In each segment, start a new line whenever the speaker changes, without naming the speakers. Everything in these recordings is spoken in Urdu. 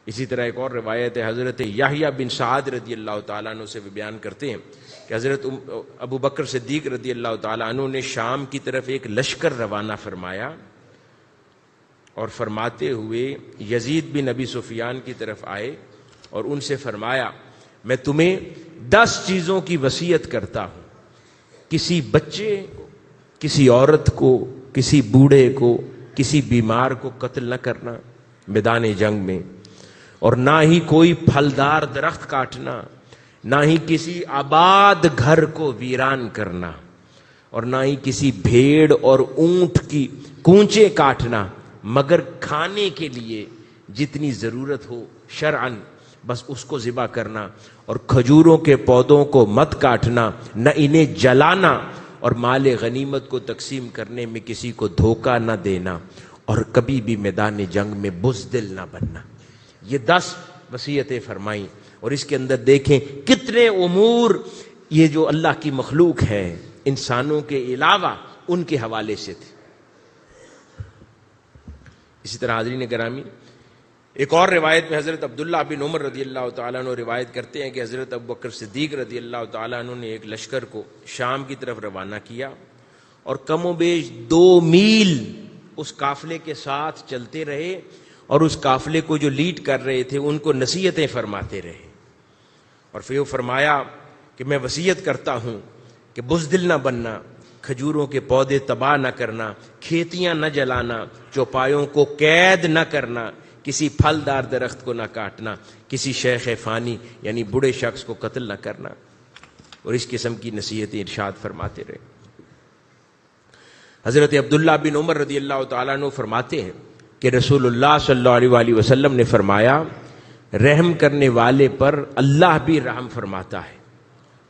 اسی طرح ایک اور روایت ہے، حضرت یحییٰ بن سعد رضی اللہ تعالیٰ عنہ سے بیان کرتے ہیں کہ حضرت ابو بکر صدیق رضی اللہ تعالیٰ عنہ نے شام کی طرف ایک لشکر روانہ فرمایا اور فرماتے ہوئے یزید بن ابی سفیان کی طرف آئے اور ان سے فرمایا میں تمہیں 10 چیزوں کی وصیت کرتا ہوں، کسی بچے کو، کسی عورت کو، کسی بوڑھے کو، کسی بیمار کو قتل نہ کرنا میدان جنگ میں، اور نہ ہی کوئی پھلدار درخت کاٹنا، نہ ہی کسی آباد گھر کو ویران کرنا، اور نہ ہی کسی بھیڑ اور اونٹ کی کونچے کاٹنا، مگر کھانے کے لیے جتنی ضرورت ہو شرعاً بس اس کو ذبح کرنا، اور کھجوروں کے پودوں کو مت کاٹنا، نہ انہیں جلانا، اور مال غنیمت کو تقسیم کرنے میں کسی کو دھوکہ نہ دینا، اور کبھی بھی میدان جنگ میں بزدل نہ بننا۔ یہ 10 وصیتیں فرمائیں، اور اس کے اندر دیکھیں کتنے امور یہ جو اللہ کی مخلوق ہے انسانوں کے علاوہ ان کے حوالے سے تھے۔ اسی طرح حاضرین گرامی ایک اور روایت میں حضرت عبداللہ بن عمر رضی اللہ تعالیٰ عنہ روایت کرتے ہیں کہ حضرت ابوبکر صدیق رضی اللہ تعالیٰ عنہ نے ایک لشکر کو شام کی طرف روانہ کیا اور کم و بیش 2 میل اس قافلے کے ساتھ چلتے رہے، اور اس قافلے کو جو لیڈ کر رہے تھے ان کو نصیحتیں فرماتے رہے، اور پھر وہ فرمایا کہ میں وصیت کرتا ہوں کہ بزدل نہ بننا، کھجوروں کے پودے تباہ نہ کرنا، کھیتیاں نہ جلانا، چوپایوں کو قید نہ کرنا، کسی پھلدار درخت کو نہ کاٹنا، کسی شیخ فانی یعنی بوڑھے شخص کو قتل نہ کرنا، اور اس قسم کی نصیحتیں ارشاد فرماتے رہے۔ حضرت عبداللہ بن عمر رضی اللہ تعالیٰ عنہ فرماتے ہیں کہ رسول اللہ صلی اللہ علیہ وآلہ وسلم نے فرمایا رحم کرنے والے پر اللہ بھی رحم فرماتا ہے،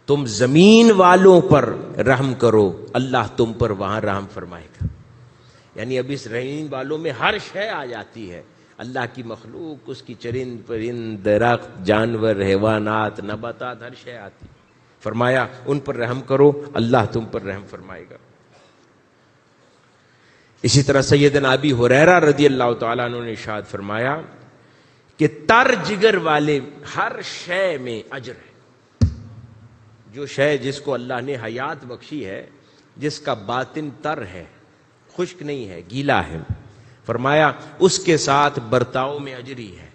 تم زمین والوں پر رحم کرو اللہ تم پر وہاں رحم فرمائے گا۔ یعنی اب اس زمین والوں میں ہر شے آ جاتی ہے، اللہ کی مخلوق، اس کی چرند پرند درخت جانور حیوانات نباتات ہر شے آتی، فرمایا ان پر رحم کرو اللہ تم پر رحم فرمائے گا۔ اسی طرح سیدنا ابی ہریرہ رضی اللہ تعالیٰ عنہ نے ارشاد فرمایا کہ تر جگر والے ہر شے میں اجر ہے، جو شے جس کو اللہ نے حیات بخشی ہے، جس کا باطن تر ہے، خشک نہیں ہے، گیلا ہے، فرمایا اس کے ساتھ برتاؤ میں اجری ہے۔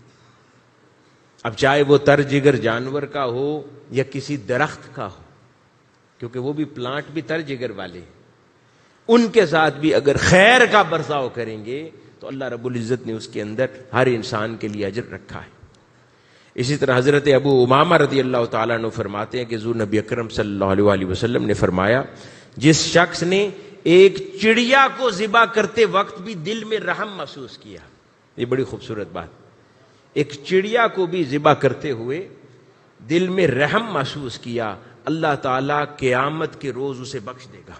اب چاہے وہ تر جگر جانور کا ہو یا کسی درخت کا ہو، کیونکہ وہ بھی پلانٹ بھی تر جگر والے ہیں، ان کے ساتھ بھی اگر خیر کا برتاؤ کریں گے تو اللہ رب العزت نے اس کے اندر ہر انسان کے لیے اجر رکھا ہے۔ اسی طرح حضرت ابو امامہ رضی اللہ تعالیٰ عنہ فرماتے ہیں کہ حضور نبی اکرم صلی اللہ علیہ وآلہ وسلم نے فرمایا جس شخص نے ایک چڑیا کو ذبح کرتے وقت بھی دل میں رحم محسوس کیا، یہ بڑی خوبصورت بات، ایک چڑیا کو بھی ذبح کرتے ہوئے دل میں رحم محسوس کیا، اللہ تعالیٰ قیامت کے روز اسے بخش دے گا۔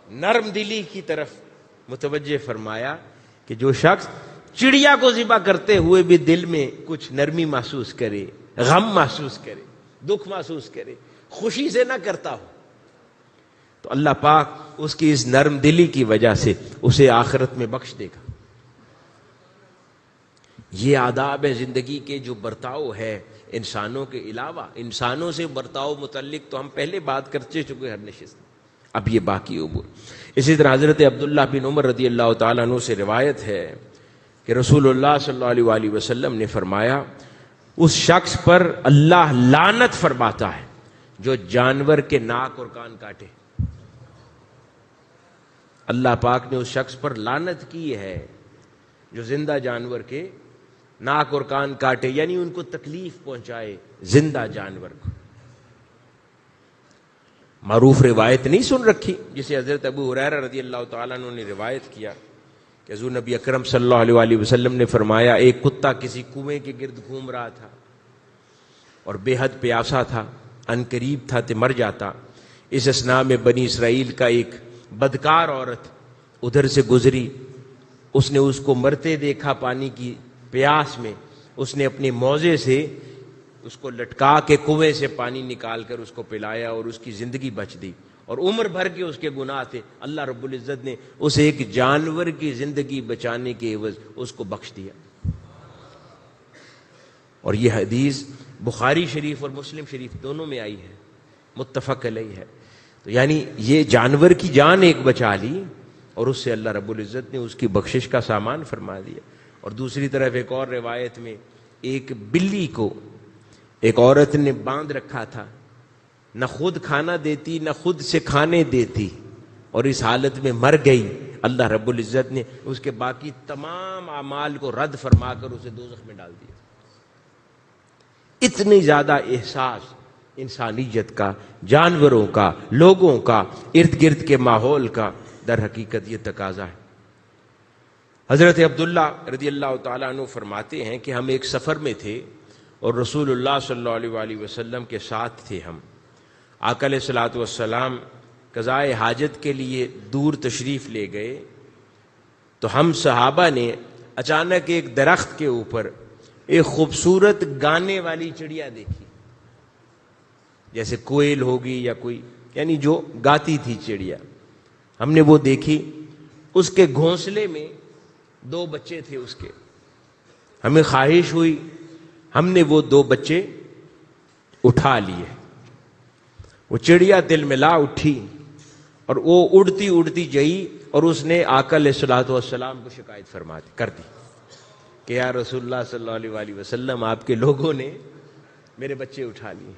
نرم دلی کی طرف متوجہ فرمایا کہ جو شخص چڑیا کو ذبح کرتے ہوئے بھی دل میں کچھ نرمی محسوس کرے، غم محسوس کرے، دکھ محسوس کرے، خوشی سے نہ کرتا ہو، تو اللہ پاک اس کی اس نرم دلی کی وجہ سے اسے آخرت میں بخش دے گا۔ یہ آداب زندگی کے جو برتاؤ ہے انسانوں کے علاوہ، انسانوں سے برتاؤ متعلق تو ہم پہلے بات کرتے چکے ہر نشست، اب یہ باقی امور۔ اسی طرح حضرت عبداللہ بن عمر رضی اللہ تعالیٰ عنہ سے روایت ہے کہ رسول اللہ صلی اللہ علیہ وآلہ وسلم نے فرمایا اس شخص پر اللہ لعنت فرماتا ہے جو جانور کے ناک اور کان کاٹے۔ اللہ پاک نے اس شخص پر لعنت کی ہے جو زندہ جانور کے ناک اور کان کاٹے، یعنی ان کو تکلیف پہنچائے، زندہ جانور کو۔ معروف روایت نہیں سن رکھی جسے حضرت ابو ہریرہ رضی اللہ تعالیٰ عنہ نے روایت کیا کہ حضور نبی اکرم صلی اللہ علیہ وآلہ وسلم نے فرمایا ایک کتا کسی کنویں کے گرد گھوم رہا تھا اور بے حد پیاسا تھا، ان قریب تھا کہ مر جاتا۔ اس اثناء میں بنی اسرائیل کا ایک بدکار عورت ادھر سے گزری، اس نے اس کو مرتے دیکھا پانی کی پیاس میں، اس نے اپنے موزے سے اس کو لٹکا کے کنویں سے پانی نکال کر اس کو پلایا اور اس کی زندگی بچ دی، اور عمر بھر کے اس کے گناہ تھے، اللہ رب العزت نے اس ایک جانور کی زندگی بچانے کے عوض اس کو بخش دیا۔ اور یہ حدیث بخاری شریف اور مسلم شریف دونوں میں آئی ہے، متفق علیہ ہے۔ تو یعنی یہ جانور کی جان ایک بچا لی اور اس سے اللہ رب العزت نے اس کی بخشش کا سامان فرما دیا۔ اور دوسری طرف ایک اور روایت میں ایک بلی کو ایک عورت نے باندھ رکھا تھا، نہ خود کھانا دیتی نہ خود سے کھانے دیتی، اور اس حالت میں مر گئی۔ اللہ رب العزت نے اس کے باقی تمام اعمال کو رد فرما کر اسے دوزخ میں ڈال دیا۔ اتنی زیادہ احساس انسانیت کا، جانوروں کا، لوگوں کا، ارد گرد کے ماحول کا در حقیقت یہ تقاضا ہے۔ حضرت عبداللہ رضی اللہ تعالیٰ عنہ فرماتے ہیں کہ ہم ایک سفر میں تھے اور رسول اللہ صلی اللہ علیہ وآلہ وسلم کے ساتھ تھے ہم۔ آقا علیہ الصلوۃ والسلام قضائے حاجت کے لیے دور تشریف لے گئے تو ہم صحابہ نے اچانک ایک درخت کے اوپر ایک خوبصورت گانے والی چڑیا دیکھی، جیسے کوئل ہوگی یا کوئی، یعنی جو گاتی تھی چڑیا، ہم نے وہ دیکھی۔ اس کے گھونسلے میں 2 بچے تھے اس کے، ہمیں خواہش ہوئی، ہم نے وہ 2 بچے اٹھا لیے۔ وہ چڑیا دل ملا اٹھی اور وہ اڑتی اڑتی گئی اور اس نے آقا علیہ الصلوۃ والسلام کو شکایت کر دی کہ یا رسول اللہ صلی اللہ علیہ وآلہ وسلم، آپ کے لوگوں نے میرے بچے اٹھا لیے۔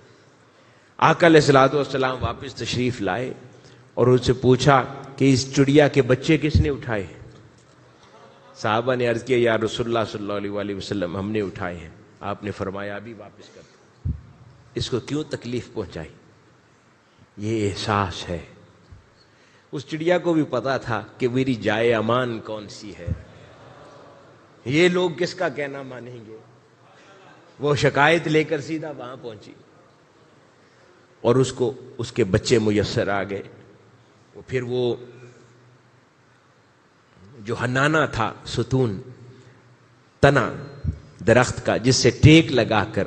آقا علیہ الصلوۃ والسلام واپس تشریف لائے اور ان سے پوچھا کہ اس چڑیا کے بچے کس نے اٹھائے؟ صحابہ نے عرض کیا یا رسول اللہ صلی اللہ علیہ وآلہ وسلم، ہم نے اٹھائے ہیں۔ آپ نے فرمایا ابھی واپس کر دو، اس کو کیوں تکلیف پہنچائی؟ یہ احساس ہے۔ اس چڑیا کو بھی پتا تھا کہ میری جائے امان کون سی ہے، یہ لوگ کس کا کہنا مانیں گے۔ وہ شکایت لے کر سیدھا وہاں پہنچی اور اس کو اس کے بچے میسر آ گئے۔ پھر وہ جو حنانہ تھا، ستون، تنا درخت کا، جس سے ٹیک لگا کر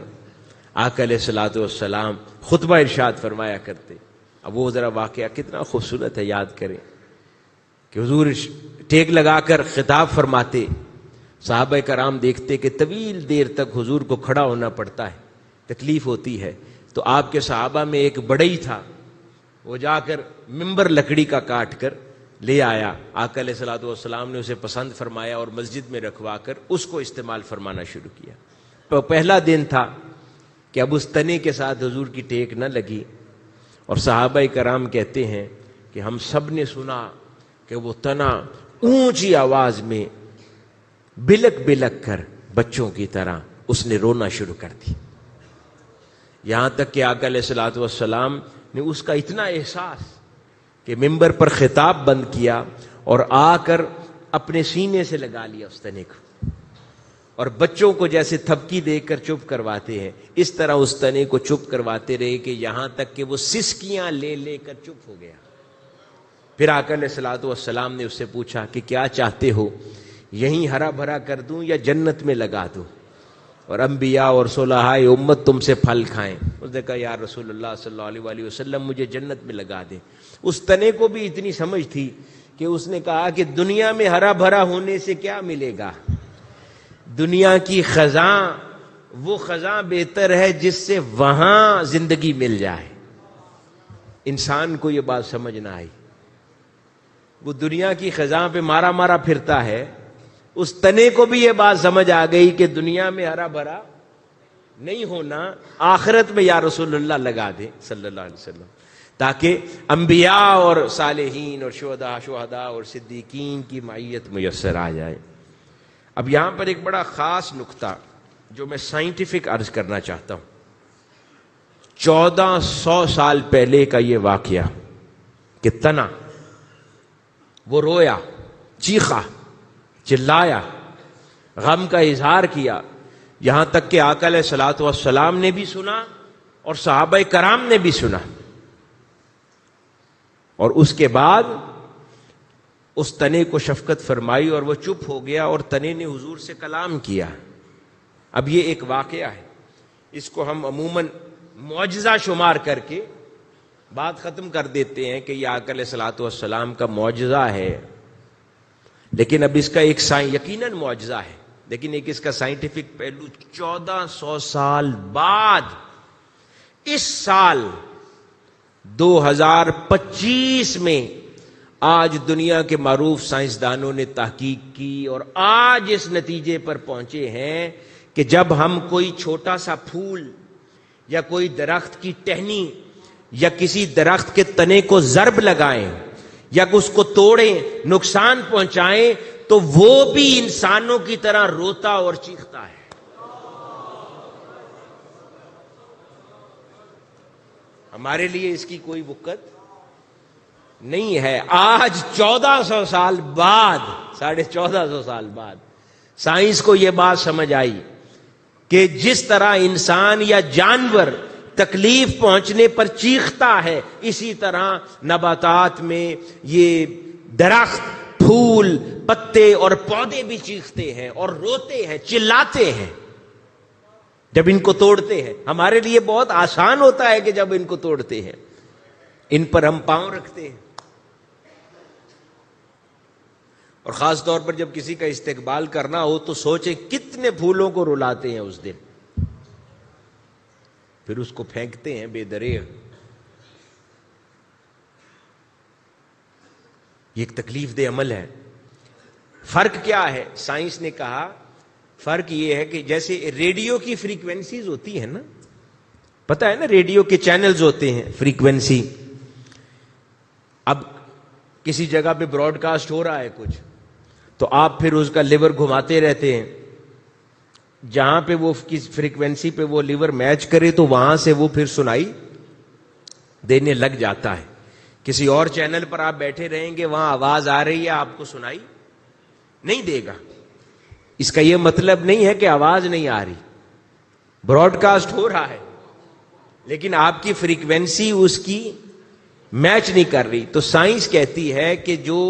آقا علیہ الصلوۃ والسلام خطبہ ارشاد فرمایا کرتے۔ اب وہ ذرا واقعہ کتنا خوبصورت ہے، یاد کریں کہ حضور ٹیک لگا کر خطاب فرماتے، صحابہ کرام دیکھتے کہ طویل دیر تک حضور کو کھڑا ہونا پڑتا ہے، تکلیف ہوتی ہے، تو آپ کے صحابہ میں ایک بڑئی تھا، وہ جا کر ممبر لکڑی کا کاٹ کر لے آیا۔ آقا علیہ الصلوۃ والسلام نے اسے پسند فرمایا اور مسجد میں رکھوا کر اس کو استعمال فرمانا شروع کیا۔ تو پہلا دن تھا کہ اب اس تنے کے ساتھ حضور کی ٹیک نہ لگی، اور صحابہ کرام کہتے ہیں کہ ہم سب نے سنا کہ وہ تنا اونچی آواز میں بلک بلک کر بچوں کی طرح اس نے رونا شروع کر دی، یہاں تک کہ آقا علیہ الصلوۃ والسلام نے اس کا اتنا احساس کہ ممبر پر خطاب بند کیا اور آ کر اپنے سینے سے لگا لیا اس تنے کو، اور بچوں کو جیسے تھپکی دے کر چپ کرواتے ہیں اس طرح اس تنے کو چپ کرواتے رہے کہ یہاں تک کہ وہ سسکیاں لے لے کر چپ ہو گیا۔ پھر آقا علیہ الصلوۃ والسلام نے اس سے پوچھا کہ کیا چاہتے ہو، یہیں ہرا بھرا کر دوں یا جنت میں لگا دوں اور انبیاء اور صلحاء امت تم سے پھل کھائیں؟ اس نے کہا یا رسول اللہ صلی اللہ علیہ وآلہ وسلم، مجھے جنت میں لگا دیں۔ اس تنے کو بھی اتنی سمجھ تھی کہ اس نے کہا کہ دنیا میں ہرا بھرا ہونے سے کیا ملے گا، دنیا کی خزاں وہ خزاں بہتر ہے جس سے وہاں زندگی مل جائے۔ انسان کو یہ بات سمجھ نہ آئی، وہ دنیا کی خزاں پہ مارا مارا پھرتا ہے۔ اس تنے کو بھی یہ بات سمجھ آ گئی کہ دنیا میں ہرا بھرا نہیں ہونا، آخرت میں یا رسول اللہ لگا دے صلی اللہ علیہ وسلم، تاکہ انبیاء اور صالحین اور شہداء اور صدیقین کی معیت میسر آ جائے۔ اب یہاں پر ایک بڑا خاص نقطہ جو میں سائنٹیفک عرض کرنا چاہتا ہوں، 1400 سال پہلے کا یہ واقعہ کہ تنا وہ رویا، چیخا، چلایا، غم کا اظہار کیا، یہاں تک کہ آقا علیہ الصلوۃ والسلام نے بھی سنا اور صحابہ کرام نے بھی سنا، اور اس کے بعد اس تنے کو شفقت فرمائی اور وہ چپ ہو گیا اور تنے نے حضور سے کلام کیا۔ اب یہ ایک واقعہ ہے، اس کو ہم عموماً معجزہ شمار کر کے بات ختم کر دیتے ہیں کہ یہ آقا علیہ الصلوۃ والسلام کا معجزہ ہے، لیکن اب اس کا ایک یقیناً معجزہ ہے، لیکن ایک اس کا سائنٹیفک پہلو 1400 سال بعد اس سال 2025 میں آج دنیا کے معروف سائنسدانوں نے تحقیق کی اور آج اس نتیجے پر پہنچے ہیں کہ جب ہم کوئی چھوٹا سا پھول یا کوئی درخت کی ٹہنی یا کسی درخت کے تنے کو ضرب لگائیں یا اس کو توڑیں، نقصان پہنچائیں، تو وہ بھی انسانوں کی طرح روتا اور چیختا ہے۔ ہمارے لیے اس کی کوئی وقت نہیں ہے۔ آج 1400 سال بعد، 1450 سال بعد سائنس کو یہ بات سمجھ آئی کہ جس طرح انسان یا جانور تکلیف پہنچنے پر چیختا ہے، اسی طرح نباتات میں یہ درخت، پھول، پتے اور پودے بھی چیختے ہیں اور روتے ہیں، چلاتے ہیں جب ان کو توڑتے ہیں۔ ہمارے لیے بہت آسان ہوتا ہے کہ جب ان کو توڑتے ہیں ان پر ہم پاؤں رکھتے ہیں، اور خاص طور پر جب کسی کا استقبال کرنا ہو تو سوچیں کتنے پھولوں کو رلاتے ہیں اس دن، پھر اس کو پھینکتے ہیں بے دریغ۔ یہ ایک تکلیف دہ عمل ہے۔ فرق کیا ہے؟ سائنس نے کہا فرق یہ ہے کہ جیسے ریڈیو کی فریکوینسیز ہوتی ہیں نا، پتہ ہے نا ریڈیو کے چینلز ہوتے ہیں، فریکوینسی، اب کسی جگہ پہ براڈ کاسٹ ہو رہا ہے کچھ، تو آپ پھر اس کا لیور گھماتے رہتے ہیں، جہاں پہ وہ کس فریکوینسی پہ وہ لیور میچ کرے تو وہاں سے وہ پھر سنائی دینے لگ جاتا ہے۔ کسی اور چینل پر آپ بیٹھے رہیں گے، وہاں آواز آ رہی ہے، آپ کو سنائی نہیں دے گا۔ اس کا یہ مطلب نہیں ہے کہ آواز نہیں آ رہی، براڈ کاسٹ ہو رہا ہے، لیکن آپ کی فریکوینسی اس کی میچ نہیں کر رہی۔ تو سائنس کہتی ہے کہ جو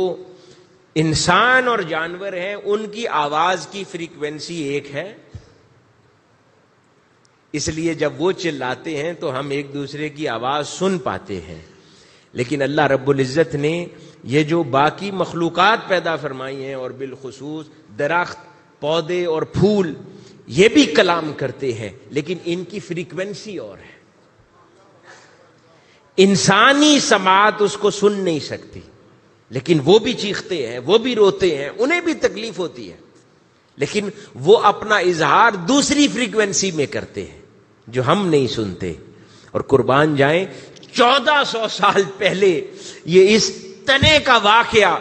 انسان اور جانور ہیں ان کی آواز کی فریکوینسی ایک ہے، اس لیے جب وہ چلاتے ہیں تو ہم ایک دوسرے کی آواز سن پاتے ہیں۔ لیکن اللہ رب العزت نے یہ جو باقی مخلوقات پیدا فرمائی ہیں، اور بالخصوص درخت، پودے اور پھول، یہ بھی کلام کرتے ہیں، لیکن ان کی فریکوینسی اور ہے۔ انسانی سماعت اس کو سن نہیں سکتی، لیکن وہ بھی چیختے ہیں، وہ بھی روتے ہیں، انہیں بھی تکلیف ہوتی ہے، لیکن وہ اپنا اظہار دوسری فریکوینسی میں کرتے ہیں جو ہم نہیں سنتے۔ اور قربان جائیں 1400 سال پہلے یہ اس تنے کا واقعہ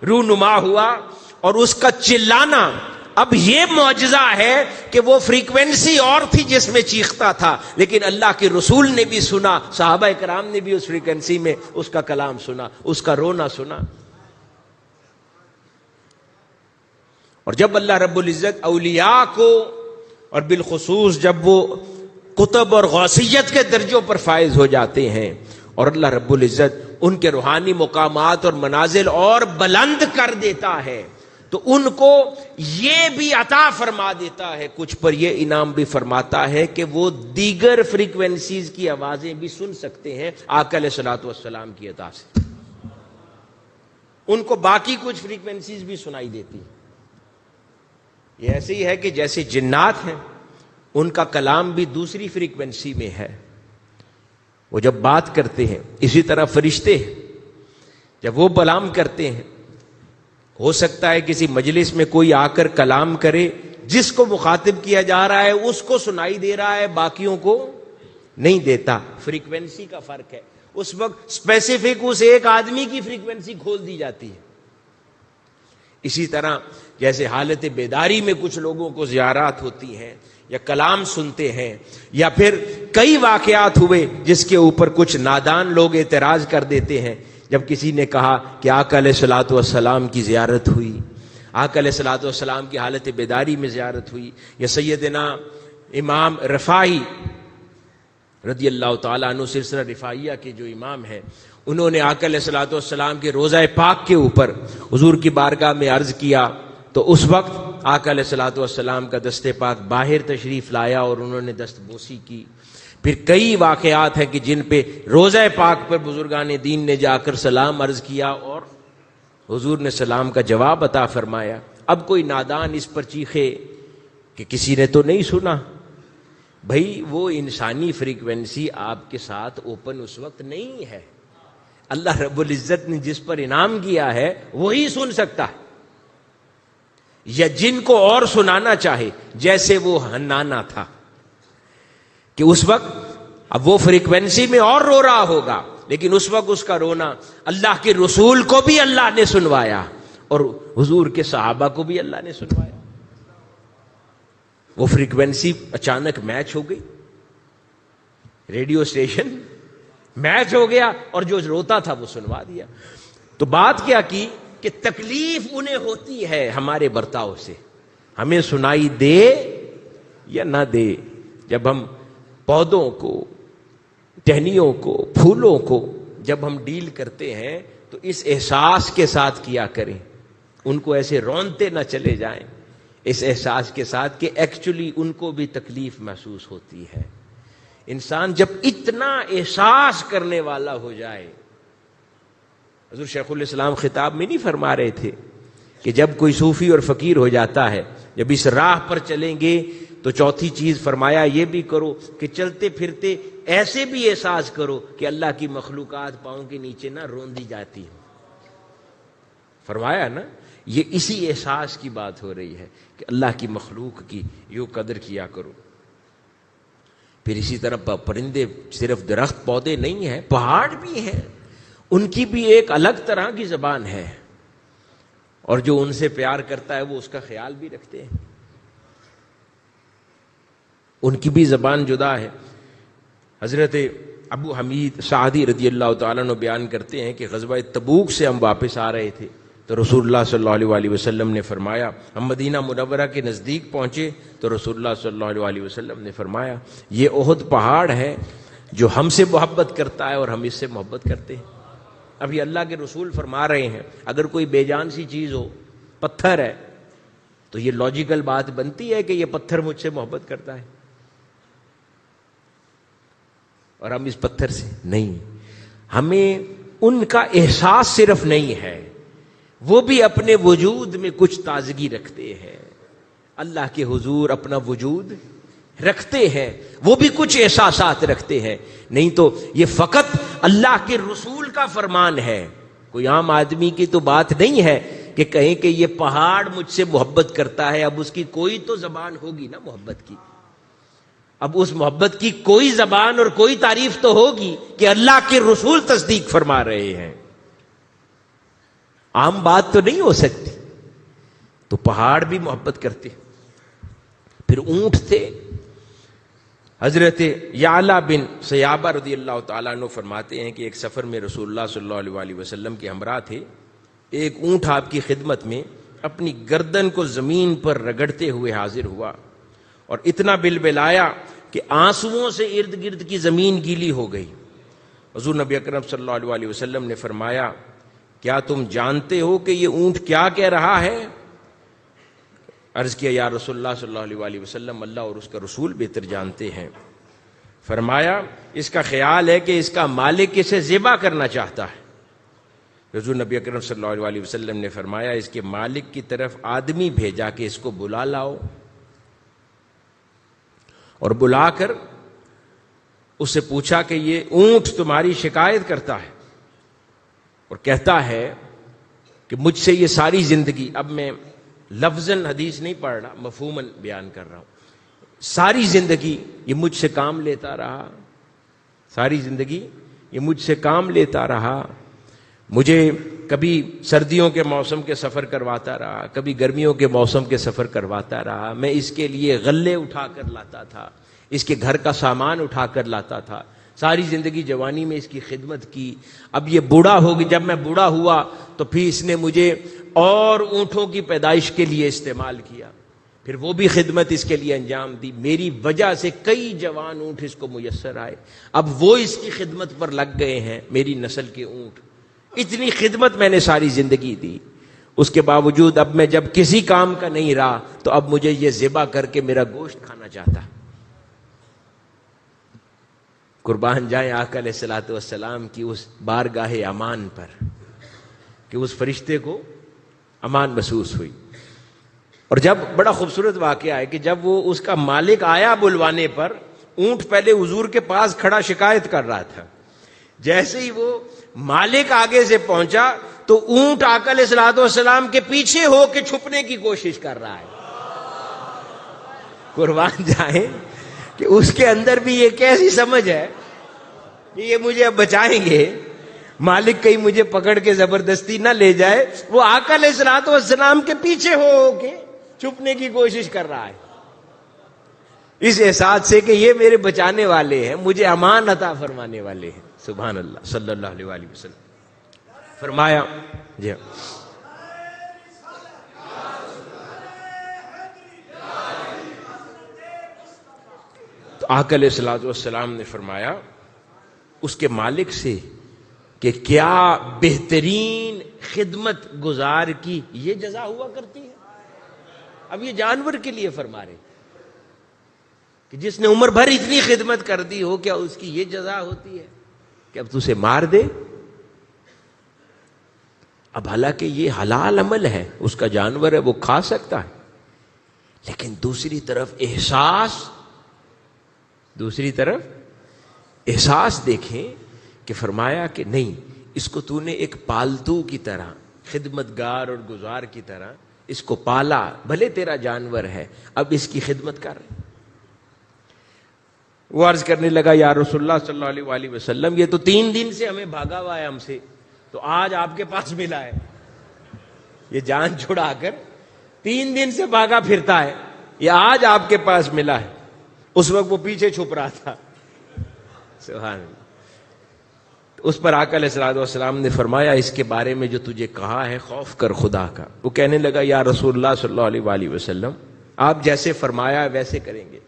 رونما ہوا، اور اس کا چلانا اب یہ معجزہ ہے کہ وہ فریکوینسی اور تھی جس میں چیختا تھا، لیکن اللہ کے رسول نے بھی سنا، صحابہ کرام نے بھی اس فریکوینسی میں اس کا کلام سنا، اس کا رونا سنا۔ اور جب اللہ رب العزت اولیاء کو، اور بالخصوص جب وہ قطب اور غوثیت کے درجوں پر فائز ہو جاتے ہیں، اور اللہ رب العزت ان کے روحانی مقامات اور منازل اور بلند کر دیتا ہے، تو ان کو یہ بھی عطا فرما دیتا ہے، کچھ پر یہ انعام بھی فرماتا ہے کہ وہ دیگر فریکوینسیز کی آوازیں بھی سن سکتے ہیں آقا علیہ الصلوۃ والسلام کی عطا سے۔ ان کو باقی کچھ فریکوینسیز بھی سنائی دیتی ہیں۔ یہ ایسے ہی ہے کہ جیسے جنات ہیں، ان کا کلام بھی دوسری فریکوینسی میں ہے، وہ جب بات کرتے ہیں، اسی طرح فرشتے ہیں جب وہ کلام کرتے ہیں، ہو سکتا ہے کسی مجلس میں کوئی آ کر کلام کرے، جس کو مخاطب کیا جا رہا ہے اس کو سنائی دے رہا ہے، باقیوں کو نہیں دیتا۔ فریکوینسی کا فرق ہے، اس وقت اسپیسیفک اس ایک آدمی کی فریکوینسی کھول دی جاتی ہے۔ اسی طرح جیسے حالت بیداری میں کچھ لوگوں کو زیارات ہوتی ہیں یا کلام سنتے ہیں، یا پھر کئی واقعات ہوئے جس کے اوپر کچھ نادان لوگ اعتراض کر دیتے ہیں۔ جب کسی نے کہا کہ آقا علیہ الصلوۃ والسلام کی زیارت ہوئی، آقا علیہ الصلوۃ والسلام کی حالت بیداری میں زیارت ہوئی، یا سیدنا امام رفاعی رضی اللہ تعالیٰ عنہ، سلسلہ رفاعیہ کے جو امام ہیں، انہوں نے آقا علیہ الصلوۃ والسلام کے روضہ پاک کے اوپر حضور کی بارگاہ میں عرض کیا، تو اس وقت آقا علیہ الصلوۃ والسلام کا دست پاک باہر تشریف لایا اور انہوں نے دست بوسی کی۔ پھر کئی واقعات ہیں کہ جن پہ روضہ پاک پر بزرگان دین نے جا کر سلام عرض کیا اور حضور نے سلام کا جواب عطا فرمایا. اب کوئی نادان اس پر چیخے کہ کسی نے تو نہیں سنا. بھائی وہ انسانی فریکوینسی آپ کے ساتھ اوپن اس وقت نہیں ہے. اللہ رب العزت نے جس پر انعام کیا ہے وہی سن سکتا ہے، یا جن کو اور سنانا چاہے، جیسے وہ حنانہ تھا کہ اس وقت اب وہ فریکوینسی میں اور رو رہا ہوگا، لیکن اس وقت اس کا رونا اللہ کے رسول کو بھی اللہ نے سنوایا اور حضور کے صحابہ کو بھی اللہ نے سنوایا. وہ فریکوینسی اچانک میچ ہو گئی، ریڈیو اسٹیشن میچ ہو گیا اور جو روتا تھا وہ سنوا دیا. تو بات کیا کی کہ تکلیف انہیں ہوتی ہے ہمارے برتاؤ سے، ہمیں سنائی دے یا نہ دے. جب ہم پودوں کو، ٹہنیوں کو، پھولوں کو جب ہم ڈیل کرتے ہیں تو اس احساس کے ساتھ کیا کریں، ان کو ایسے رونتے نہ چلے جائیں، اس احساس کے ساتھ کہ ایکچولی ان کو بھی تکلیف محسوس ہوتی ہے. انسان جب اتنا احساس کرنے والا ہو جائے، حضور شیخ الاسلام خطاب میں نہیں فرما رہے تھے کہ جب کوئی صوفی اور فقیر ہو جاتا ہے، جب اس راہ پر چلیں گے تو چوتھی چیز فرمایا یہ بھی کرو کہ چلتے پھرتے ایسے بھی احساس کرو کہ اللہ کی مخلوقات پاؤں کے نیچے نہ روندی جاتی ہو. فرمایا نا، یہ اسی احساس کی بات ہو رہی ہے کہ اللہ کی مخلوق کی یوں قدر کیا کرو. پھر اسی طرح پرندے صرف درخت پودے نہیں ہیں، پہاڑ بھی ہیں، ان کی بھی ایک الگ طرح کی زبان ہے، اور جو ان سے پیار کرتا ہے وہ اس کا خیال بھی رکھتے ہیں، ان کی بھی زبان جدا ہے. حضرت ابو حمید سعدی رضی اللہ تعالیٰ عنہ بیان کرتے ہیں کہ غزوہ تبوک سے ہم واپس آ رہے تھے تو رسول اللہ صلی اللہ علیہ وسلم نے فرمایا، ہم مدینہ منورہ کے نزدیک پہنچے تو رسول اللہ صلی اللہ علیہ وسلم نے فرمایا یہ احد پہاڑ ہے جو ہم سے محبت کرتا ہے اور ہم اس سے محبت کرتے ہیں. ابھی اللہ کے رسول فرما رہے ہیں اگر کوئی بے جان سی چیز ہو، پتھر ہے، تو یہ لاجیکل بات بنتی ہے کہ یہ پتھر مجھ سے محبت کرتا ہے، اور ہم اس پتھر سے نہیں. ہمیں ان کا احساس صرف نہیں ہے، وہ بھی اپنے وجود میں کچھ تازگی رکھتے ہیں، اللہ کے حضور اپنا وجود رکھتے ہیں، وہ بھی کچھ احساسات رکھتے ہیں. نہیں تو یہ فقط اللہ کے رسول کا فرمان ہے، کوئی عام آدمی کی تو بات نہیں ہے کہ کہیں کہ یہ پہاڑ مجھ سے محبت کرتا ہے. اب اس کی کوئی تو زبان ہوگی نا محبت کی، اب اس محبت کی کوئی زبان اور کوئی تعریف تو ہوگی کہ اللہ کے رسول تصدیق فرما رہے ہیں. عام بات تو نہیں ہو سکتی. تو پہاڑ بھی محبت کرتے. پھر اونٹ تھے. حضرت یعلا بن سیابہ رضی اللہ تعالیٰ عنہ فرماتے ہیں کہ ایک سفر میں رسول اللہ صلی اللہ علیہ وسلم کے ہمراہ تھے. ایک اونٹ آپ کی خدمت میں اپنی گردن کو زمین پر رگڑتے ہوئے حاضر ہوا اور اتنا بلبلایا کہ آنسوؤں سے ارد گرد کی زمین گیلی ہو گئی. حضور نبی اکرم صلی اللہ علیہ وسلم نے فرمایا کیا تم جانتے ہو کہ یہ اونٹ کیا کہہ رہا ہے؟ عرض کیا یا رسول اللہ صلی اللہ علیہ وسلم، اللہ اور اس کا رسول بہتر جانتے ہیں. فرمایا اس کا خیال ہے کہ اس کا مالک اسے ذبح کرنا چاہتا ہے. حضور نبی اکرم صلی اللہ علیہ وسلم نے فرمایا اس کے مالک کی طرف آدمی بھیجا کہ اس کو بلا لاؤ، اور بلا کر اس سے پوچھا کہ یہ اونٹ تمہاری شکایت کرتا ہے اور کہتا ہے کہ مجھ سے یہ ساری زندگی، اب میں لفظاً حدیث نہیں پڑھ رہا، مفہوماً بیان کر رہا ہوں، ساری زندگی یہ مجھ سے کام لیتا رہا، ساری زندگی یہ مجھ سے کام لیتا رہا، مجھے کبھی سردیوں کے موسم کے سفر کرواتا رہا، کبھی گرمیوں کے موسم کے سفر کرواتا رہا، میں اس کے لیے غلے اٹھا کر لاتا تھا، اس کے گھر کا سامان اٹھا کر لاتا تھا، ساری زندگی جوانی میں اس کی خدمت کی. اب یہ بوڑھا ہوگی، جب میں بوڑھا ہوا تو پھر اس نے مجھے اور اونٹوں کی پیدائش کے لیے استعمال کیا، پھر وہ بھی خدمت اس کے لیے انجام دی، میری وجہ سے کئی جوان اونٹ اس کو میسر آئے، اب وہ اس کی خدمت پر لگ گئے ہیں، میری نسل کے اونٹ. اتنی خدمت میں نے ساری زندگی دی، اس کے باوجود اب میں جب کسی کام کا نہیں رہا تو اب مجھے یہ ذبح کر کے میرا گوشت کھانا چاہتا. قربان جائیں آقا علیہ الصلوۃ والسلام کی اس بارگاہ امان پر کہ اس فرشتے کو امان محسوس ہوئی. اور جب بڑا خوبصورت واقعہ ہے کہ جب وہ اس کا مالک آیا بلوانے پر، اونٹ پہلے حضور کے پاس کھڑا شکایت کر رہا تھا، جیسے ہی وہ مالک آگے سے پہنچا تو اونٹ آقا علیہ الصلوۃ والسلام کے پیچھے ہو کے چھپنے کی کوشش کر رہا ہے. قربان جائیں کہ اس کے اندر بھی یہ کیسی سمجھ ہے کہ یہ مجھے اب بچائیں گے، مالک کہیں مجھے پکڑ کے زبردستی نہ لے جائے. وہ آقا علیہ الصلوۃ والسلام کے پیچھے ہو کے چھپنے کی کوشش کر رہا ہے، اس احساس سے کہ یہ میرے بچانے والے ہیں، مجھے امان عطا فرمانے والے ہیں. سبحان اللہ صلی اللہ علیہ وآلہ وسلم. فرمایا جی تو آقا علیہ الصلوۃ والسلام نے فرمایا اس کے مالک سے کہ کیا بہترین خدمت گزار کی یہ جزا ہوا کرتی ہے. اب یہ جانور کے لیے فرما رہے کہ جس نے عمر بھر اتنی خدمت کر دی ہو، کیا اس کی یہ جزا ہوتی ہے کہ اب تو اسے مار دے. اب حالانکہ یہ حلال عمل ہے، اس کا جانور ہے، وہ کھا سکتا ہے، لیکن دوسری طرف احساس دیکھیں کہ فرمایا کہ نہیں، اس کو تو نے ایک پالتو کی طرح، خدمتگار اور گزار کی طرح اس کو پالا، بھلے تیرا جانور ہے، اب اس کی خدمت کر. وہ عرض کرنے لگا یا رسول اللہ صلی اللہ علیہ وآلہ وسلم، یہ تو 3 دن سے ہمیں بھاگا ہوا ہے ہم سے، تو آج آپ کے پاس ملا ہے. یہ جان چھڑا کر 3 دن سے بھاگا پھرتا ہے، یہ آج آپ کے پاس ملا ہے. اس وقت وہ پیچھے چھپ رہا تھا. سبحان اللہ. اس پر آقا علیہ الصلوۃ والسلام نے فرمایا اس کے بارے میں جو تجھے کہا ہے خوف کر خدا کا. وہ کہنے لگا یا رسول اللہ صلی اللہ علیہ وآلہ وسلم، آپ جیسے فرمایا ویسے کریں گے.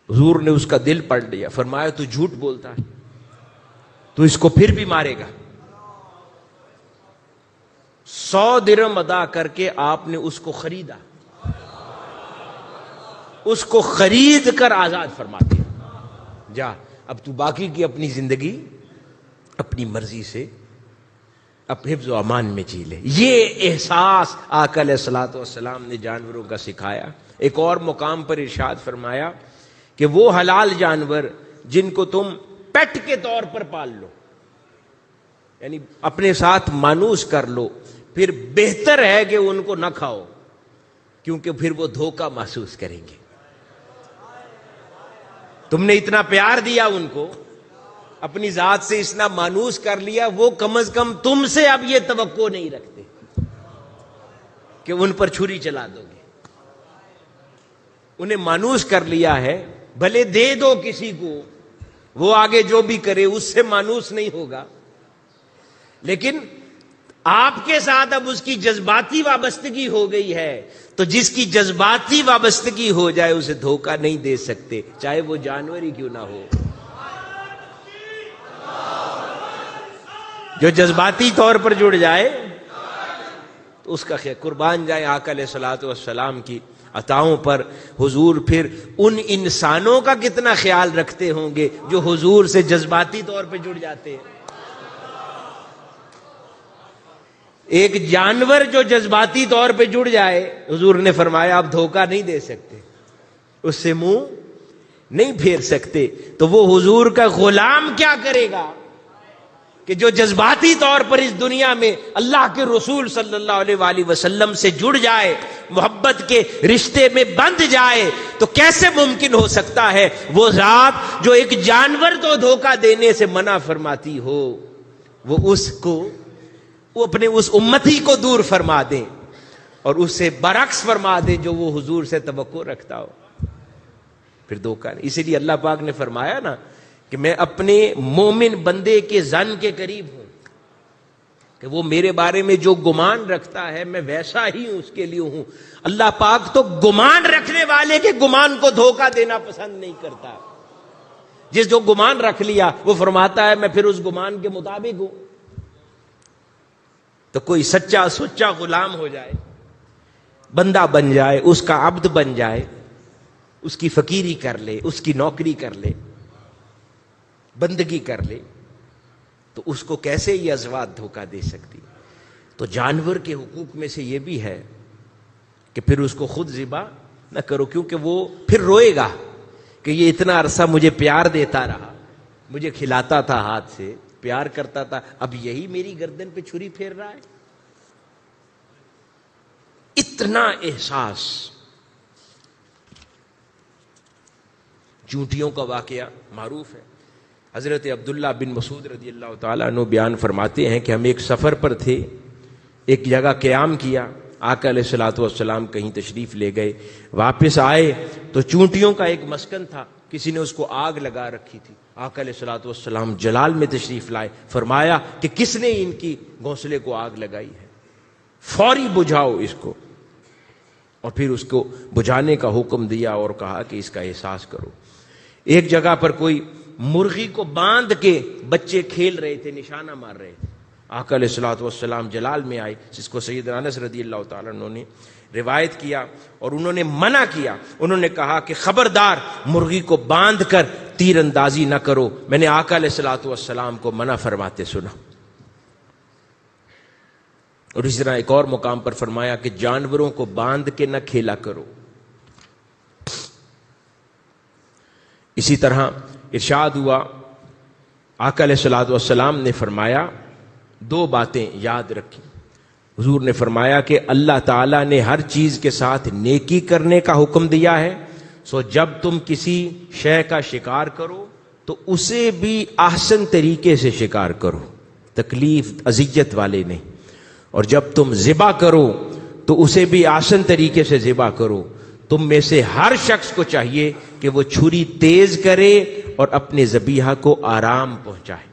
حضور نے اس کا دل پڑھ لیا. فرمایا تو جھوٹ بولتا ہے، تو اس کو پھر بھی مارے گا. 100 درہم ادا کر کے آپ نے اس کو خریدا، اس کو خرید کر آزاد فرما دیا. جا اب تو باقی کی اپنی زندگی اپنی مرضی سے اب حفظ و امان میں جی لے. یہ احساس آقا علیہ الصلوۃ والسلام نے جانوروں کا سکھایا. ایک اور مقام پر ارشاد فرمایا کہ وہ حلال جانور جن کو تم پیٹ کے طور پر پال لو، یعنی اپنے ساتھ مانوس کر لو، پھر بہتر ہے کہ ان کو نہ کھاؤ، کیونکہ پھر وہ دھوکہ محسوس کریں گے. تم نے اتنا پیار دیا ان کو، اپنی ذات سے اتنا مانوس کر لیا، وہ کم از کم تم سے اب یہ توقع نہیں رکھتے کہ ان پر چھری چلا دو گے. انہیں مانوس کر لیا ہے، بھلے دے دو کسی کو، وہ آگے جو بھی کرے اس سے مانوس نہیں ہوگا، لیکن آپ کے ساتھ اب اس کی جذباتی وابستگی ہو گئی ہے، تو جس کی جذباتی وابستگی ہو جائے اسے دھوکہ نہیں دے سکتے، چاہے وہ جانور ہی کیوں نہ ہو. جو جذباتی طور پر جڑ جائے تو اس کا خیر. قربان جائیں آقا علیہ الصلوۃ والسلام کی عطاؤں پر حضور پھر ان انسانوں کا کتنا خیال رکھتے ہوں گے جو حضور سے جذباتی طور پہ جڑ جاتے ہیں. ایک جانور جو جذباتی طور پہ جڑ جائے، حضور نے فرمایا آپ دھوکہ نہیں دے سکتے، اس سے منہ نہیں پھیر سکتے. تو وہ حضور کا غلام کیا کرے گا کہ جو جذباتی طور پر اس دنیا میں اللہ کے رسول صلی اللہ علیہ وآلہ وسلم سے جڑ جائے، محبت کے رشتے میں بندھ جائے، تو کیسے ممکن ہو سکتا ہے وہ ذات جو ایک جانور کو دھوکہ دینے سے منع فرماتی ہو، وہ اپنے اس امتی کو دور فرما دیں اور اس سے برعکس فرما دیں جو وہ حضور سے توقع رکھتا ہو. پھر دھوکہ نہیں. اسی لیے اللہ پاک نے فرمایا نا کہ میں اپنے مومن بندے کے ظن کے قریب ہوں، کہ وہ میرے بارے میں جو گمان رکھتا ہے میں ویسا ہی اس کے لیے ہوں. اللہ پاک تو گمان رکھنے والے کے گمان کو دھوکہ دینا پسند نہیں کرتا. جس جو گمان رکھ لیا وہ فرماتا ہے میں پھر اس گمان کے مطابق ہوں. تو کوئی سچا سچا غلام ہو جائے، بندہ بن جائے، اس کا عبد بن جائے، اس کی فقیری کر لے، اس کی نوکری کر لے، بندگی کر لے تو اس کو کیسے یہ ازواج دھوکہ دے سکتی؟ تو جانور کے حقوق میں سے یہ بھی ہے کہ پھر اس کو خود ذبح نہ کرو، کیونکہ وہ پھر روئے گا کہ یہ اتنا عرصہ مجھے پیار دیتا رہا، مجھے کھلاتا تھا، ہاتھ سے پیار کرتا تھا، اب یہی میری گردن پہ چھری پھیر رہا ہے۔ اتنا احساس۔ چونٹیوں کا واقعہ معروف ہے، حضرت عبداللہ بن مسعود رضی اللہ تعالیٰ عنہ بیان فرماتے ہیں کہ ہم ایک سفر پر تھے، ایک جگہ قیام کیا، آقا علیہ الصلوۃ والسلام کہیں تشریف لے گئے، واپس آئے تو چونٹیوں کا ایک مسکن تھا، کسی نے اس کو آگ لگا رکھی تھی، آقا علیہ الصلوۃ والسلام جلال میں تشریف لائے، فرمایا کہ کس نے ان کی گھونسلے کو آگ لگائی ہے، فوری بجھاؤ اس کو، اور پھر اس کو بجھانے کا حکم دیا اور کہا کہ اس کا احساس کرو۔ ایک جگہ پر کوئی مرغی کو باندھ کے بچے کھیل رہے تھے، نشانہ مار رہے تھے، آقا علیہ الصلوۃ والسلام جلال میں آئے، جس کو سیدنا انس رضی اللہ تعالیٰ عنہ نے روایت کیا، اور انہوں نے منع کیا، انہوں نے کہا کہ خبردار مرغی کو باندھ کر تیر اندازی نہ کرو، میں نے آقا علیہ الصلوۃ والسلام کو منع فرماتے سنا۔ اور اسی طرح ایک اور مقام پر فرمایا کہ جانوروں کو باندھ کے نہ کھیلا کرو۔ اسی طرح ارشاد ہوا، آقا علیہ الصلوۃ والسلام نے فرمایا دو باتیں یاد رکھیں، حضور نے فرمایا کہ اللہ تعالیٰ نے ہر چیز کے ساتھ نیکی کرنے کا حکم دیا ہے، سو جب تم کسی شے کا شکار کرو تو اسے بھی احسن طریقے سے شکار کرو، تکلیف اذیت والے نہیں، اور جب تم ذبح کرو تو اسے بھی احسن طریقے سے ذبح کرو۔ تم میں سے ہر شخص کو چاہیے کہ وہ چھری تیز کرے اور اپنے ذبیحہ کو آرام پہنچائے،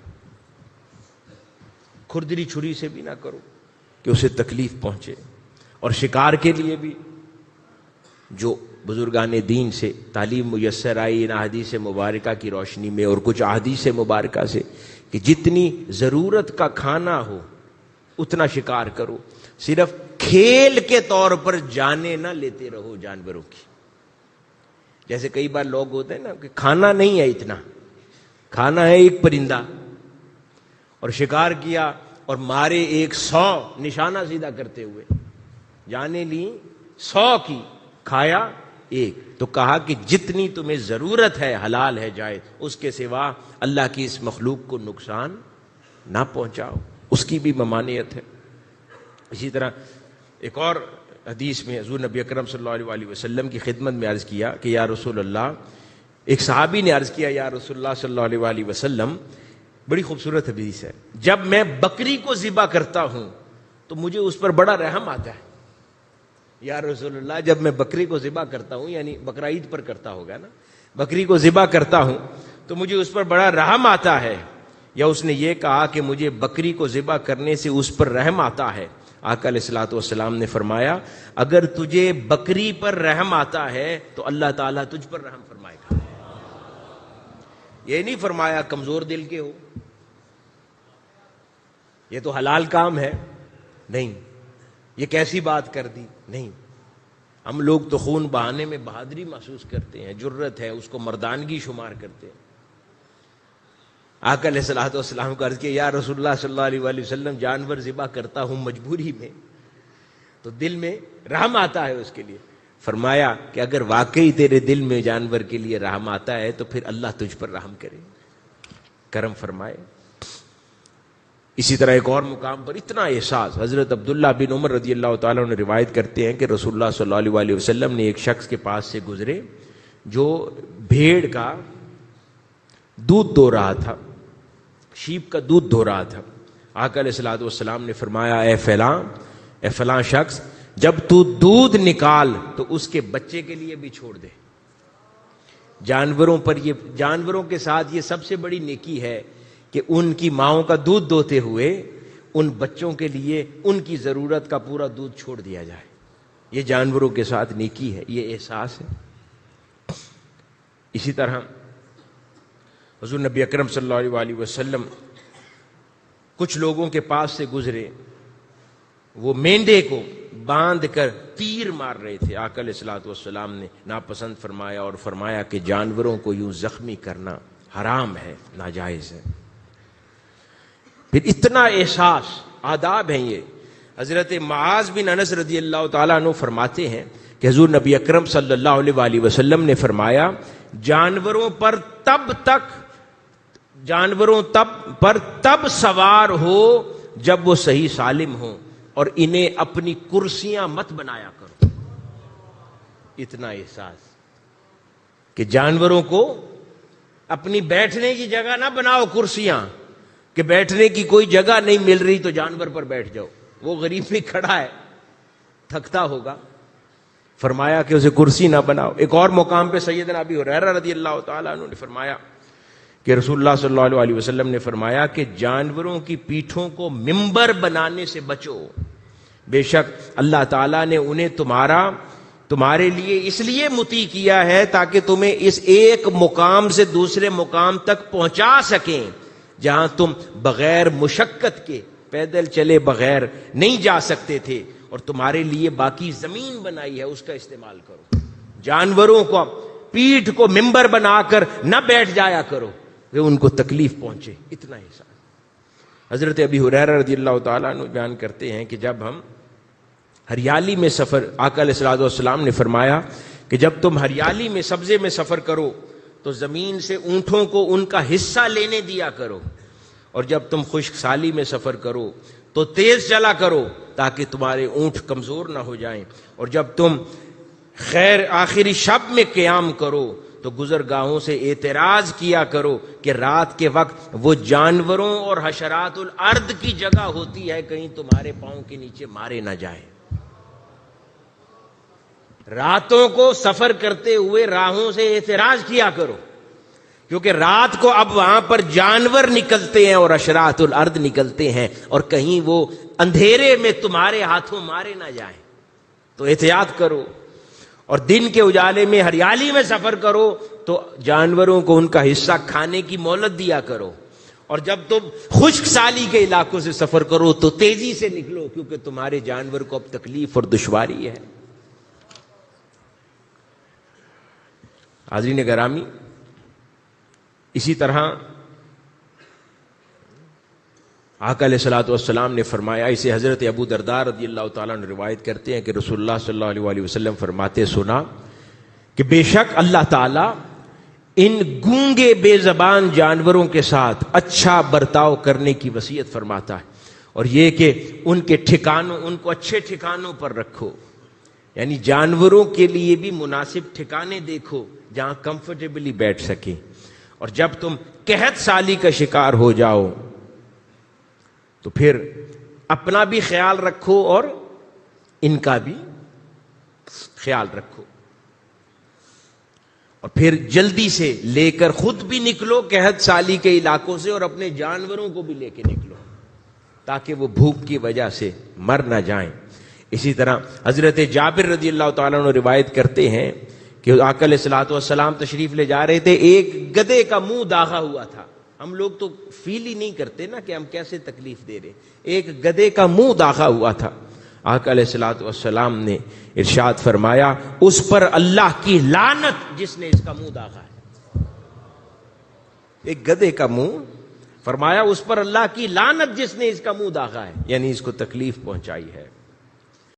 کھردری چھری سے بھی نہ کرو کہ اسے تکلیف پہنچے۔ اور شکار کے لیے بھی جو بزرگان دین سے تعلیم میسر آئی ان احادیث مبارکہ کی روشنی میں اور کچھ احادیث مبارکہ سے، کہ جتنی ضرورت کا کھانا ہو اتنا شکار کرو، صرف کھیل کے طور پر جانیں نہ لیتے رہو جانوروں کی۔ جیسے کئی بار لوگ ہوتے ہیں نا کہ کھانا نہیں ہے اتنا، کھانا ہے ایک پرندہ، اور شکار کیا اور مارے 100 نشانہ سیدھا کرتے ہوئے، جانے لی 100 کی، کھایا 1، تو کہا کہ جتنی تمہیں ضرورت ہے حلال ہے جائز، اس کے سوا اللہ کی اس مخلوق کو نقصان نہ پہنچاؤ، اس کی بھی ممانعت ہے۔ اسی طرح ایک اور حدیث میں حضور نبی اکرم صلی اللہ علیہ وسلم کی خدمت میں عرض کیا کہ یا رسول اللہ، ایک صحابی نے عرض کیا یا رسول اللہ صلی اللہ علیہ وسلم، بڑی خوبصورت حدیث ہے، جب میں بکری کو ذبح کرتا ہوں تو مجھے اس پر بڑا رحم آتا ہے۔ یا رسول اللہ، جب میں بکری کو ذبح کرتا ہوں، یعنی بقرعید پر کرتا ہوگا نا، بکری کو ذبح کرتا ہوں تو مجھے اس پر بڑا رحم آتا ہے، یا اس نے یہ کہا کہ مجھے بکری کو ذبح کرنے سے اس پر رحم آتا ہے۔ آقا علیہ الصلوۃ والسلام نے فرمایا اگر تجھے بکری پر رحم آتا ہے تو اللہ تعالیٰ تجھ پر رحم فرمائے گا۔ یہ نہیں فرمایا کمزور دل کے ہو، یہ تو حلال کام ہے، نہیں، یہ کیسی بات کر دی، نہیں۔ ہم لوگ تو خون بہانے میں بہادری محسوس کرتے ہیں، جرت ہے، اس کو مردانگی شمار کرتے ہیں۔ آقا علیہ الصلوۃ والسلام کو عرض کیا یا رسول اللہ صلی اللہ علیہ وسلم، جانور ذبح کرتا ہوں مجبوری میں، تو دل میں رحم آتا ہے اس کے لیے۔ فرمایا کہ اگر واقعی تیرے دل میں جانور کے لیے رحم آتا ہے تو پھر اللہ تجھ پر رحم کرے، کرم فرمائے۔ اسی طرح ایک اور مقام پر اتنا احساس، حضرت عبداللہ بن عمر رضی اللہ تعالیٰ عنہ روایت کرتے ہیں کہ رسول اللہ صلی اللہ علیہ وسلم نے ایک شخص کے پاس سے گزرے جو بھیڑ کا دودھ دو رہا تھا، شیپ کا دودھ دھو رہا تھا۔ آقا علیہ الصلوۃ والسلام نے فرمایا اے فلاں شخص، جب تو دودھ نکال تو اس کے بچے کے لیے بھی چھوڑ دے۔ جانوروں کے ساتھ یہ سب سے بڑی نیکی ہے کہ ان کی ماؤں کا دودھ دوتے ہوئے ان بچوں کے لیے ان کی ضرورت کا پورا دودھ چھوڑ دیا جائے۔ یہ جانوروں کے ساتھ نیکی ہے، یہ احساس ہے۔ اسی طرح حضور نبی اکرم صلی اللہ علیہ وسلم کچھ لوگوں کے پاس سے گزرے، وہ مینڈے کو باندھ کر تیر مار رہے تھے۔ آقا علیہ الصلوۃ والسلام نے ناپسند فرمایا اور فرمایا کہ جانوروں کو یوں زخمی کرنا حرام ہے، ناجائز ہے۔ پھر اتنا احساس، آداب ہیں یہ۔ حضرت معاذ بن انس رضی اللہ تعالیٰ عنہ فرماتے ہیں کہ حضور نبی اکرم صلی اللہ علیہ وآلہ وسلم نے فرمایا جانوروں پر تب سوار ہو جب وہ صحیح سالم ہوں، اور انہیں اپنی کرسیاں مت بنایا کرو۔ اتنا احساس کہ جانوروں کو اپنی بیٹھنے کی جگہ نہ بناؤ کرسیاں، کہ بیٹھنے کی کوئی جگہ نہیں مل رہی تو جانور پر بیٹھ جاؤ، وہ غریب بھی کھڑا ہے، تھکتا ہوگا، فرمایا کہ اسے کرسی نہ بناؤ۔ ایک اور مقام پہ سیدنا ابی ہریرہ رضی اللہ تعالیٰ عنہ نے فرمایا کہ رسول اللہ صلی اللہ علیہ وسلم نے فرمایا کہ جانوروں کی پیٹھوں کو منبر بنانے سے بچو، بے شک اللہ تعالیٰ نے انہیں تمہارے لیے اس لیے مطیع کیا ہے تاکہ تمہیں اس ایک مقام سے دوسرے مقام تک پہنچا سکیں جہاں تم بغیر مشقت کے پیدل چلے بغیر نہیں جا سکتے تھے، اور تمہارے لیے باقی زمین بنائی ہے، اس کا استعمال کرو۔ جانوروں کو پیٹھ کو منبر بنا کر نہ بیٹھ جایا کرو کہ ان کو تکلیف پہنچے، اتنا احساس۔ حضرت ابی ہریرہ رضی اللہ تعالیٰ عنہ بیان کرتے ہیں کہ جب ہم ہریالی میں سفر، آقا علیہ الصلوۃ والسلام نے فرمایا کہ جب تم ہریالی میں سبزے میں سفر کرو تو زمین سے اونٹوں کو ان کا حصہ لینے دیا کرو، اور جب تم خشک سالی میں سفر کرو تو تیز چلا کرو تاکہ تمہارے اونٹ کمزور نہ ہو جائیں، اور جب تم خیر آخری شب میں قیام کرو تو گزرگاہوں سے اعتراض کیا کرو کہ رات کے وقت وہ جانوروں اور حشرات الارض کی جگہ ہوتی ہے، کہیں تمہارے پاؤں کے نیچے مارے نہ جائیں۔ راتوں کو سفر کرتے ہوئے راہوں سے اعتراض کیا کرو، کیونکہ رات کو اب وہاں پر جانور نکلتے ہیں اور حشرات الارض نکلتے ہیں، اور کہیں وہ اندھیرے میں تمہارے ہاتھوں مارے نہ جائیں، تو احتیاط کرو۔ اور دن کے اجالے میں ہریالی میں سفر کرو تو جانوروں کو ان کا حصہ کھانے کی مہلت دیا کرو، اور جب تم خشک سالی کے علاقوں سے سفر کرو تو تیزی سے نکلو، کیونکہ تمہارے جانور کو اب تکلیف اور دشواری ہے۔ حاضرین گرامی، اسی طرح آقا علیہ الصلوۃ والسلام نے فرمایا، اسے حضرت ابو درداء رضی اللہ تعالیٰ عنہ روایت کرتے ہیں کہ رسول اللہ صلی اللہ علیہ وآلہ وسلم فرماتے سنا کہ بے شک اللہ تعالیٰ ان گونگے بے زبان جانوروں کے ساتھ اچھا برتاؤ کرنے کی وصیت فرماتا ہے، اور یہ کہ ان کو اچھے ٹھکانوں پر رکھو، یعنی جانوروں کے لیے بھی مناسب ٹھکانے دیکھو جہاں کمفرٹیبلی بیٹھ سکیں، اور جب تم قحط سالی کا شکار ہو جاؤ تو پھر اپنا بھی خیال رکھو اور ان کا بھی خیال رکھو، اور پھر جلدی سے لے کر خود بھی نکلو قحط سالی کے علاقوں سے، اور اپنے جانوروں کو بھی لے کے نکلو تاکہ وہ بھوک کی وجہ سے مر نہ جائیں۔ اسی طرح حضرت جابر رضی اللہ تعالیٰ عنہ روایت کرتے ہیں کہ آقا علیہ الصلوۃ والسلام تشریف لے جا رہے تھے، ایک گدھے کا منہ داغا ہوا تھا۔ ہم لوگ تو فیل ہی نہیں کرتے نا کہ ہم کیسے تکلیف دے رہے، ایک گدھے کا منہ داغا ہوا تھا۔ آقا علیہ الصلوۃ والسلام نے ارشاد فرمایا، اس پر اللہ کی لعنت جس نے اس کا منہ داغا ہے۔ ایک گدھے کا منہ، فرمایا اس پر اللہ کی لعنت جس نے اس کا منہ داغا ہے، یعنی اس کو تکلیف پہنچائی ہے۔